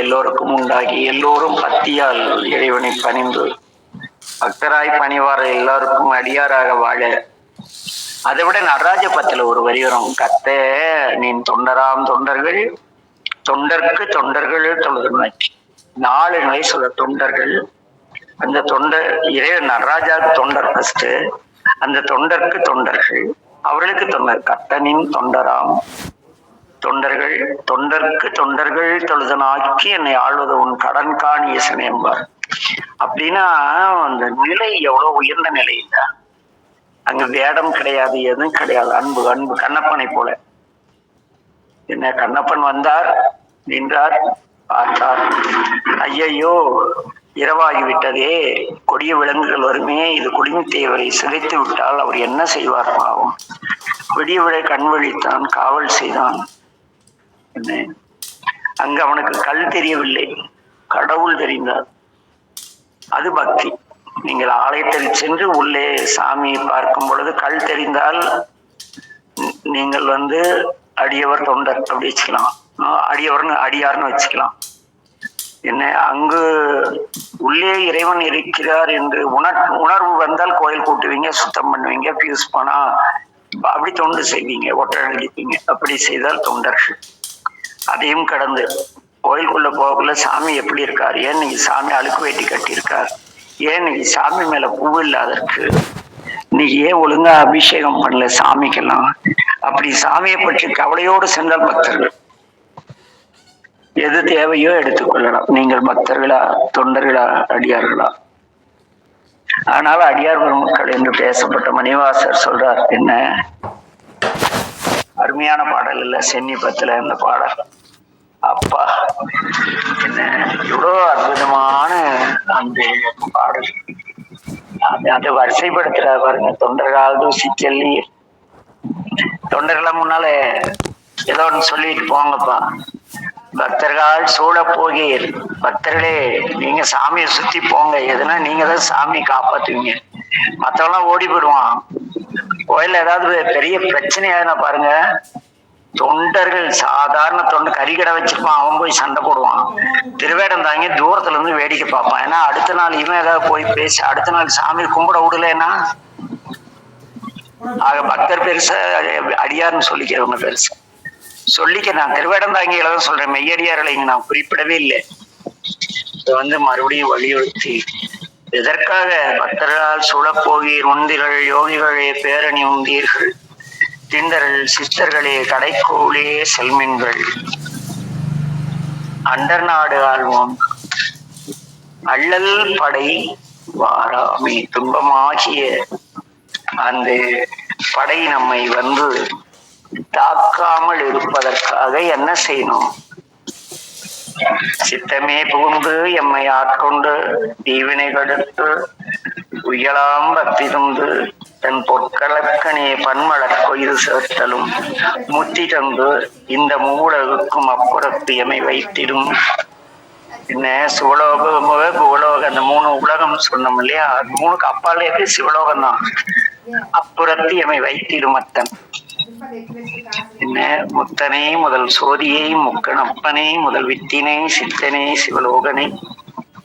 எல்லோருக்கும் உண்டாகி எல்லோரும் பக்தியால் இறைவனை பணிந்து பக்தராய் பணிவார எல்லாருக்கும் அடியாராக வாழ. அதை விட நடராஜ பத்துல ஒரு வரி வரும். கத்த நீ தொண்டராம் தொண்டர்கள் தொண்டர்க்கு தொண்டர்கள் தொழுதுமை. 4 நிலை சொல்ல தொண்டர்கள். அந்த தொண்டர் இறைவன் நடராஜாவுக்கு தொண்டர் ஃபர்ஸ்ட். அந்த தொண்டர்க்கு தொண்டர்கள், அவர்களுக்கு தொண்டர். கத்தனின் தொண்டராம் தொண்டர்கள் தொண்டர்க்கு தொண்டர்கள் தொழுதனாக்கி என்னை ஆள்வது உன் கடன் காணி ஈசன் என்பார். அப்படின்னா அந்த நிலை எவ்வளவு உயர்ந்த நிலை இல்ல. அங்க வேடம் கிடையாது, எதுவும் கிடையாது. அன்பு அன்பு கண்ணப்பனை போல. என்ன கண்ணப்பன் வந்தார், நின்றார், பார்த்தார். ஐயையோ இரவாகிவிட்டதே, கொடிய விலங்குகள் வருமே, இது குடிமி தேவரை சிதைத்து விட்டால் அவர் என்ன செய்வார் பாவம். விடிய விட கண் வழித்தான், காவல் செய்தான். என்ன அங்க அவனுக்கு கல் தெரியவில்லை, கடவுள் தெரிந்தார். அது பக்தி. நீங்கள் ஆலயத்தில் சென்று உள்ளே சாமியை பார்க்கும் பொழுது கல் தெரிந்தால் நீங்கள் அடியவர் தொண்டர் அப்படி வச்சுக்கலாம், அடியார்னு வச்சுக்கலாம். என்ன அங்கு உள்ளே இறைவன் இருக்கிறார் என்று உணர்வு வந்தால் கோயில் கூட்டுவீங்க, சுத்தம் பண்ணுவீங்க, பியூஸ் போனா அப்படி தொண்டு செய்வீங்க, ஒற்றை அடிப்பீங்க. அப்படி செய்தால் தொண்டர்கள். அதையும் கடந்து கோயிலுக்குள்ள போகக்குள்ள சாமி எப்படி இருக்கார், ஏன் நீங்க சாமி அழுக்கு வேட்டி கட்டியிருக்கார், ஏன் நீங்க சாமி மேல பூ இல்லாதற்கு, நீ ஏன் ஒழுங்கா அபிஷேகம் பண்ணல சாமிக்கெல்லாம், அப்படி சாமியை பற்றி கவலையோடு சென்றால் பக்தர்கள். எது தேவையோ எடுத்துக்கொள்ளலாம். நீங்கள் பக்தர்களா, தொண்டர்களா, அடியார்களா? ஆனால் அடியார் பெருமக்கள் என்று பேசப்பட்ட மணிவாசர் சொல்றார். என்ன அருமையான பாடல் இல்ல சென்னி பத்துல இந்த பாடல். அப்பா என்ன எவ்வளோ அற்புதமான அந்த பாடல். அதை வரிசைப்படுத்துறா பாருங்க. தொண்டர்களால் தூசிச்செல்லி, தொண்டர்களை முன்னால ஏதோ ஒன்று சொல்லிட்டு போங்கப்பா, பக்தர்கள் சூழ போகீர். பக்தர்களே, நீங்க சாமியை சுத்தி போங்க, எதுனா நீங்க தான் சாமி காப்பாத்துவீங்க. மத்தவெல்லாம் ஓடி போயிடுவான். கோயில்ல ஏதாவது பெரிய பிரச்சனையா பாருங்க, தொண்டர்கள் சாதாரண தொண்டு கறிக்கடை வச்சிருப்பான், அவன் போய் சண்டை போடுவான். திருவேடம் தாங்கி தூரத்துல இருந்து வேடிக்கை பார்ப்பான். ஏன்னா அடுத்த நாள் இவன் ஏதாவது போய் பேசி அடுத்த நாள் சாமி கும்பிட விடலன்னா, ஆக பக்தர் பெருசா அடியார்னு சொல்லிக்கிறவங்க பெருசா சொல்லிக்க. நான் திருவேடம் தாங்கிகளை தான் சொல்றேன், மெய்யடியார்களை இங்க நான் குறிப்பிடவே இல்லை. இதை மறுபடியும் வலியுறுத்தி, எதற்காக பக்தர்களால் சுழப்போகீர் உந்திகள் யோகிகளே பேரணி உந்தீர்கள், திண்டர்கள் சித்தர்களே கடைக்கோளே செல்மின்கள், அண்டர் நாடு ஆழ்வோம் அள்ளல் படை வாராமே. துன்பமாகிய அந்த படை நம்மை தாக்காமல் இருப்பதற்காக என்ன செய்யணும்? சித்தமே புகுந்து எம்மை ஆட்கொண்டு தீவினை கடுத்து உயலாம் பக்தி தந்து தன் பொற்களக்கனே பன்மலர் கொய்து சேர்த்தலும் முத்தி தந்து இந்த மூலகுக்கும் அப்புறத்து எமை வைத்திடும். என்ன சிவலோகம் பூலோகம், அந்த 3 உலகம் சொன்னோம் இல்லையா, 3க்கு அப்பாலே சிவலோகம் தான். அப்புறத்து எமை வைத்திடும் அத்தன். என்ன முத்தனே முதல் சோதியை முக்கணப்பனே முதல் வித்தினை சித்தனே சிவலோகனை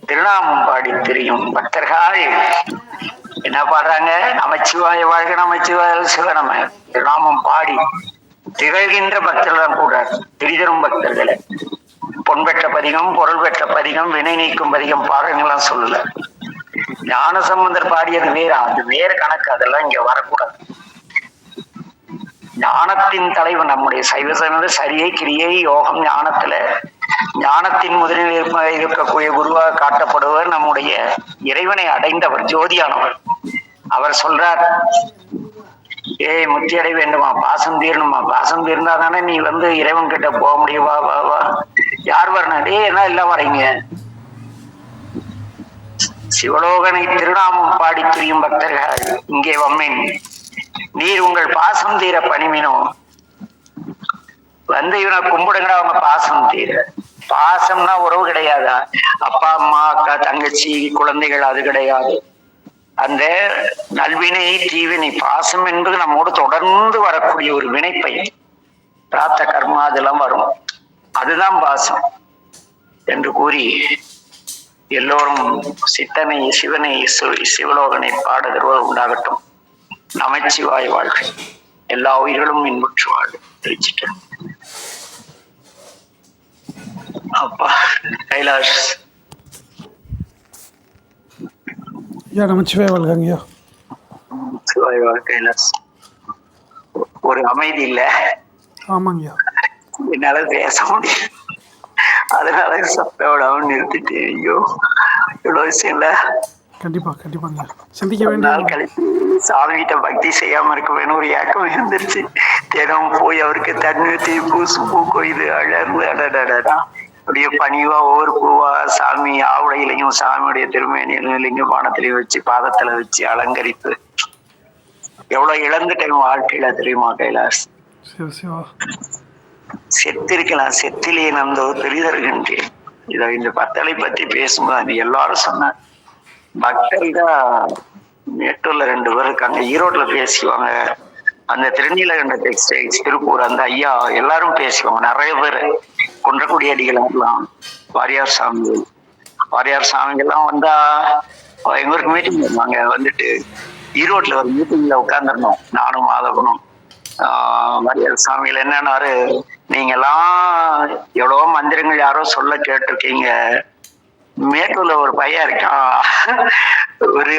திருநாமம் பாடி திரியும் பக்தர்கள் என்ன பாடுறாங்க? நமச்சிவாய வாழ்க, நமச்சிவாய சிவனம திருநாமம் பாடி திகழ்கின்ற பக்தர்கள் கூட திரிதரும் பக்தர்களை. பொன் பெற்ற பதிகம், பொருள் பெற்ற பதிகம், வினை நீக்கும் பதிகம் பாடுறீங்களாம் சொல்லல. ஞான சம்பந்தர் பாடியது வேற, அது வேற கணக்கு, அதெல்லாம் இங்க வரக்கூடாது. ஞானத்தின் தலைவன் நம்முடைய சைவ சமய சரியை கிரியை யோகம் ஞானத்துல ஞானத்தின் முதலில் இருக்கக்கூடிய குருவாக காட்டப்படுவர் நம்முடைய இறைவனை அடைந்தவர், ஜோதியானவர். அவர் சொல்றார், ஏய் முத்தி அடைய வேண்டுமா, பாசம் தீரணுமா, பாசம் தீர்ந்தா தானே நீ இறைவன் கிட்ட போக முடியும், வா வா வா. யார் வரணும்? என்ன எல்லாம் வரீங்க? சிவலோகனை திருநாமம் பாடி திரியும் பக்தர்கள் இங்கே வம்மேன். நீர் உங்கள் பாசம் தீர பணிமினோ இவனை கும்பிடுங்கடா, அவங்க பாசம் தீர. பாசம்னா உறவு கிடையாதா? அப்பா அம்மா அக்கா தங்கச்சி குழந்தைகள், அது கிடையாது. அந்த நல்வினை தீவினை பாசம் என்பது நம்மோடு தொடர்ந்து வரக்கூடிய ஒரு வினைப்பயன், பிராத்த கர்மா அதெல்லாம் வரும், அதுதான் பாசம் என்று கூறி எல்லோரும் சித்தனை சிவனை சிவலோகனை பாடுகிறவர் உண்டாகட்டும். நமச்சிவாய் வாழ்க, எல்லா உயிர்களும் இன்புற்று வாழ்க. தெரிஞ்சிட்டு அப்பா கைலாஷ் நமச்சிவாய் வாழ்கங்கய்யா. சிவாய் வாழ்க. கைலாஷ் ஒரு அமைதி இல்ல. ஆமாங்கய்யா, என்னால பேச முடியும், அதனால சத்தோடாவும் நிறுத்திட்டு. ஐயோ இவ்வளவு விஷயம் இல்ல. கண்டிப்பா கண்டிப்பாங்க, சிந்திக்க வேண்டிய கழித்து சாமி கிட்ட பக்தி செய்யாம இருக்க வேணும் ஒரு ஏக்கம் இருந்துருச்சு. தினம் போய் அவருக்கு தண்ணி ஊற்றி பூ கொய்து அழகு அடடா அப்படியே பணிவா ஒவ்வொரு பூவா சாமி ஆவுடையிலையும் சாமியுடைய திருமேனியிலும் லிங்க பானத்திலையும் வச்சு பாதத்துல வச்சு அலங்கரித்து எவ்வளவு இழந்துட்டேன் வாழ்க்கையில தெரியுமா கைலாஷ்? செத்திருக்கலாம், செத்திலே நந்தோ தெரிதருகின்றேன். இதை இந்த பத்தலை பத்தி பேசும்போது எல்லாரும் சொன்னாங்க. பக்தர்கள் தான் மேட்டூர்ல 2 பேர் இருக்காங்க, ஈரோட்ல பேசுவாங்க. அந்த திருநீலகண்ட டெக்ஸ்டைல்ஸ் திருப்பூர் அந்த ஐயா எல்லாரும் பேசுவாங்க. நிறைய பேர் குன்றக்குடி அடிகளாம், வாரியார் சாமிகள்லாம் வந்தா எங்க ஊருக்கு மீட்டிங் வருவாங்க. ஈரோட்ல ஒரு மீட்டிங்ல உட்கார்ந்துருந்தோம், நானும் மாதவனும். வாரியார் சாமிகள் என்னன்னாரு, நீங்க எல்லாம் எவ்வளவோ மந்திரங்கள் யாரோ சொல்ல கேட்டிருக்கீங்க, மேட்டூர்ல ஒரு பையன் இருக்கான், ஒரு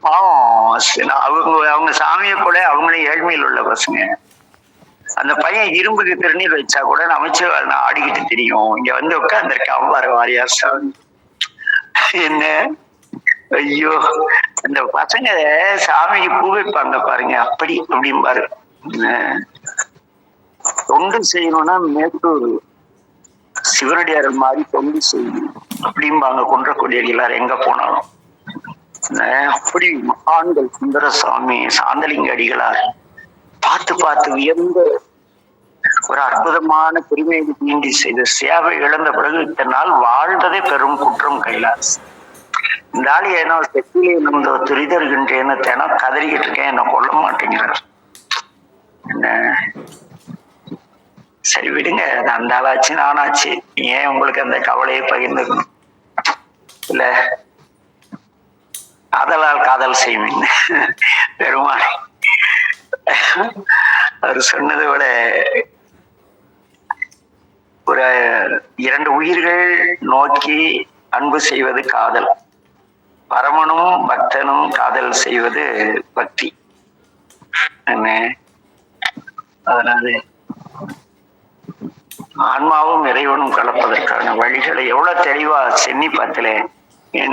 பாவம், அவங்க சாமியை கூட அவங்களே ஏழ்மையில் உள்ள பசங்க. அந்த பையன் இரும்புக்கு திருநீர் வச்சா கூட அமைச்சர் நான் ஆடிக்கிட்டு தெரியும், இங்க உட்கார்ந்துருக்கான் பாரு வாரியார் சாமி. என்ன ஐயோ, அந்த பசங்க சாமிக்கு பூ வைப்பாங்க பாருங்க, அப்படியும் பாரு. தொண்டு செய்யணும்னா மேட்டூர் சிவனடியார் மாதிரி தொண்டு செய்யணும் அப்படிம்பாங்க குன்றக்குடி அடிகளார் எங்க போனாலும். அப்படி மகான்கள் சுந்தரசாமி, சாந்தலிங்க அடிகளார் பார்த்து வியந்த ஒரு அற்புதமான திருமேனி தீண்டி செய்த சேவை இழந்த பிறகு இத்தனை நாள் வாழ்ந்ததே பெரும் குற்றம் கைலாஸ். இந்த ஆள் ஏனோ செத்திலே இருந்த துரிதர்கின்றேன்னு தினம் கதறிக்கிட்டு இருக்கேன், என்ன கொல்ல மாட்டேங்கிறார். என்ன சரி விடுங்க, அந்த ஆளாச்சு நானாச்சு, ஏன் உங்களுக்கு அந்த கவலையை பகிர்ந்துக்கணும் இல்ல? ஆதலால் காதல் செய்வீங்க பெருமாள் அவர் சொன்னதை விட ஒரு 2 உயிர்கள் நோக்கி அன்பு செய்வது காதல், பரமனும் பக்தனும் காதல் செய்வது பக்தி. என்ன அதனால ஆன்மாவும் இறைவனும் கலப்பதற்கான வழிகளை எவ்வளவு தெளிவா சென்னி பாத்துல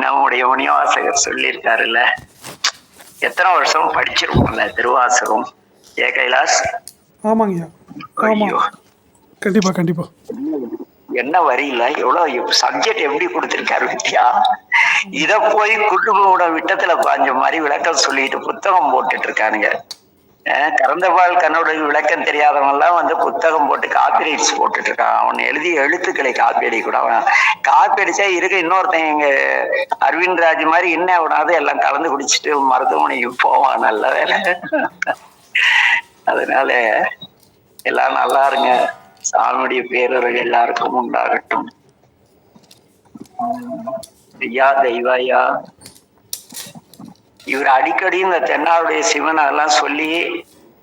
நம்முடைய முனிவாசகர் சொல்லியிருக்காருல்ல. எத்தனை வருஷம் படிச்சிருப்போம்ல திருவாசகம். ஏ கைலாஸ்? ஆமாங்கய்யா, ஆமா, கண்டிப்பா கண்டிப்பா. என்ன வரி இல்ல, எவ்வளவு சப்ஜெக்ட் எப்படி கொடுத்திருக்காரு வித்யா. இத போய் குட்டுகளோட விட்டத்துல பாஞ்ச மாதிரி விளக்கம் சொல்லிட்டு புத்தகம் போட்டுட்டு இருக்கானுங்க. கறந்தபால் கண்ணோட விளக்கம் தெரியாதவன் எல்லாம் வந்து புத்தகம் போட்டு காப்பி ரைட்ஸ் போட்டுட்டு இருக்கான். அவன் எழுதிய எழுத்துக்களை காப்பி அடி கூட அவன் காப்பி அடிச்சா இருக்க இன்னொருத்தன் எங்க அரவிந்த் ராஜ் மாதிரி என்ன அவனாவது எல்லாம் கலந்து குடிச்சிட்டு மருத்துவமனைக்கு போவான். நல்ல வேலை. அதனால எல்லாம் நல்லா இருங்க. சாமியுடைய பேரர்கள் எல்லாருக்கும் உண்டாகட்டும். ஐயா தெய்வாயா, இவர் அடிக்கடி இந்த தென்னாவுடைய சிவன் அதெல்லாம் சொல்லி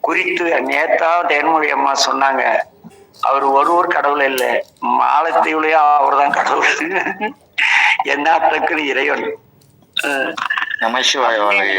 குறித்து நேத்தா தேன்மொழி அம்மா சொன்னாங்க, அவர் ஒருவர் கடவுள் இல்லை, மாலத்தீவுலயே அவர் தான் கடவுள். என்னாத்துக்கு இறைவன். நமசிவாய வாழ்க.